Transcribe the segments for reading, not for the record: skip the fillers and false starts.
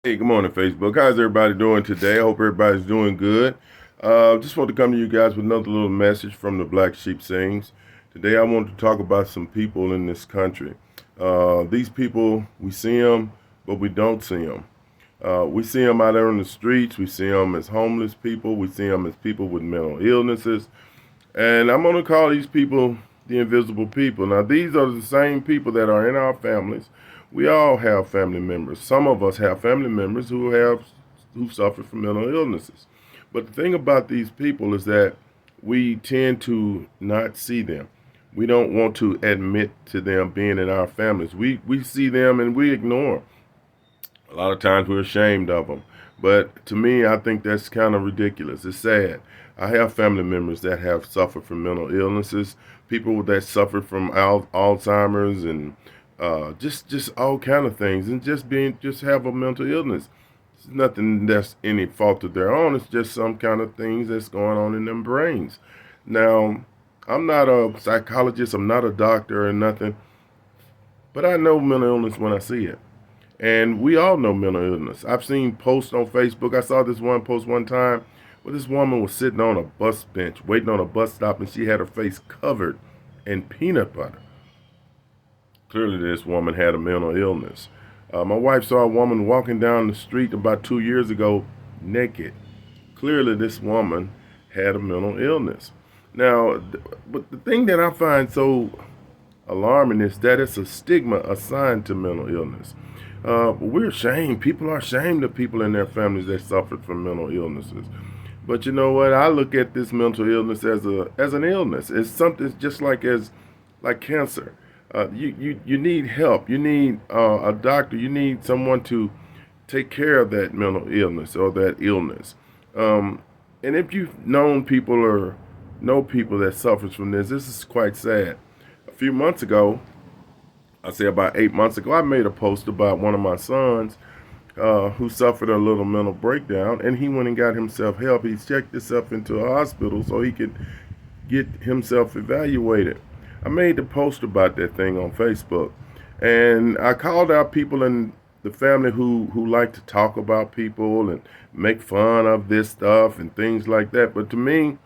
Hey, good morning, Facebook. How's everybody doing today? I hope everybody's doing good. Just want to come to you guys with another little message from the Black Sheep Sings. Today, I want to talk about some people in this country. These people, we see them, but we don't see them. We see them out there on the streets. We see them as homeless people. We see them as people with mental illnesses. And I'm going to call these people the invisible people. Now, these are the same people that are in our families. We all have family members. Some of us have family members who suffer from mental illnesses. But the thing about these people is that we tend to not see them. We don't want to admit to them being in our families. We see them and we ignore them. A lot of times we're ashamed of them. But to me, I think that's kind of ridiculous. It's sad. I have family members that have suffered from mental illnesses, people that suffer from Alzheimer's and just all kind of things, and just have a mental illness. It's nothing that's any fault of their own. It's just some kind of things that's going on in their brains. Now, I'm not a psychologist. I'm not a doctor or nothing, but I know mental illness when I see it. And we all know mental illness. I've seen posts on Facebook. I saw this one post one time where this woman was sitting on a bus bench waiting on a bus stop and she had her face covered in peanut butter. Clearly, this woman had a mental illness. My wife saw a woman walking down the street about 2 years ago naked. Clearly, this woman had a mental illness. Now, but the thing that I find so alarming is that it's a stigma assigned to mental illness. We're ashamed. People are ashamed of people in their families that suffered from mental illnesses. But you know what? I look at this mental illness as an illness. It's something just like cancer. You need help. You need a doctor. You need someone to take care of that mental illness or that illness. And if you've known people or know people that suffers from this is quite sad. A few months ago, I say about 8 months ago, I made a post about one of my sons who suffered a little mental breakdown, and he went and got himself help. He checked himself into a hospital so he could get himself evaluated. I made the post about that thing on Facebook, and I called out people in the family who like to talk about people and make fun of this stuff and things like that. But to me,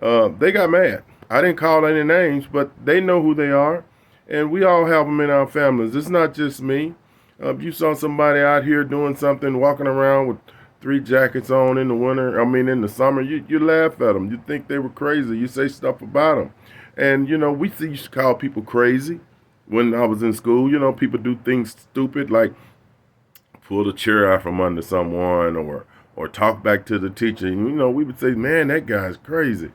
they got mad. I didn't call any names, but they know who they are, and we all have them in our families. It's not just me. If you saw somebody out here doing something, walking around with three jackets on in the winter, I mean in the summer, you laugh at them. You think they were crazy. You say stuff about them. And, we used to call people crazy when I was in school. People do things stupid like pull the chair out from under someone or talk back to the teacher. We would say, man, that guy's crazy.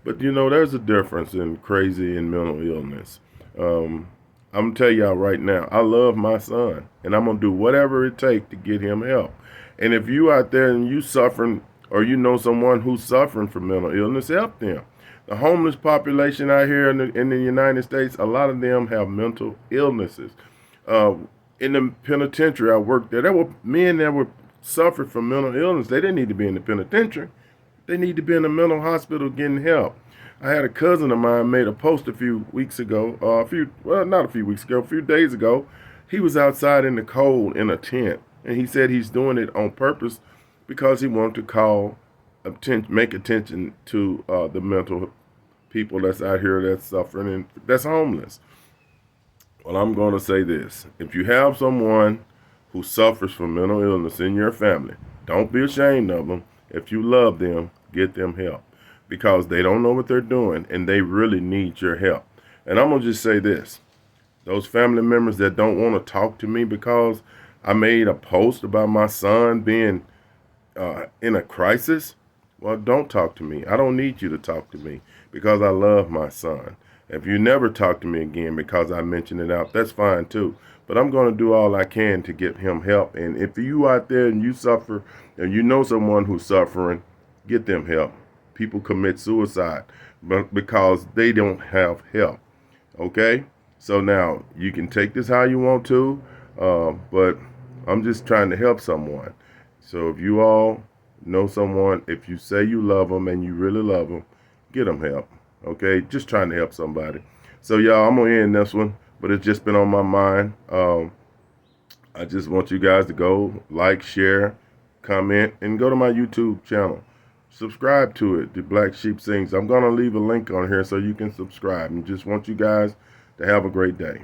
But, there's a difference in crazy and mental illness. I'm going to tell y'all right now, I love my son, and I'm going to do whatever it takes to get him help. And if you out there and you suffering or you know someone who's suffering from mental illness, help them. The homeless population out here in the United States, a lot of them have mental illnesses. Uh, in the penitentiary, I worked there. There were men that were suffered from mental illness. They didn't need to be in the penitentiary. They need to be in a mental hospital getting help. I had a cousin of mine made a post a few weeks ago, not a few weeks ago, a few days ago. He was outside in the cold in a tent, and he said he's doing it on purpose because he wanted to make attention to the mental people that's out here that's suffering and that's homeless. Well, I'm going to say this. If you have someone who suffers from mental illness in your family, don't be ashamed of them. If you love them, get them help because they don't know what they're doing and they really need your help. And I'm going to just say this. Those family members that don't want to talk to me because I made a post about my son being in a crisis, well, don't talk to me. I don't need you to talk to me because I love my son. If you never talk to me again because I mentioned it out, that's fine too. But I'm going to do all I can to get him help. And if you out there and you suffer and you know someone who's suffering, get them help. People commit suicide because they don't have help. Okay? So now you can take this how you want to, but I'm just trying to help someone. So if you all know someone, if you say you love them and you really love them, get them help. Okay? Just trying to help somebody. So y'all, I'm going to end this one, but it's just been on my mind. I just want you guys to go like, share, comment, and go to my YouTube channel. Subscribe to it, The Black Sheep Sings. I'm going to leave a link on here so you can subscribe. And just want you guys to have a great day.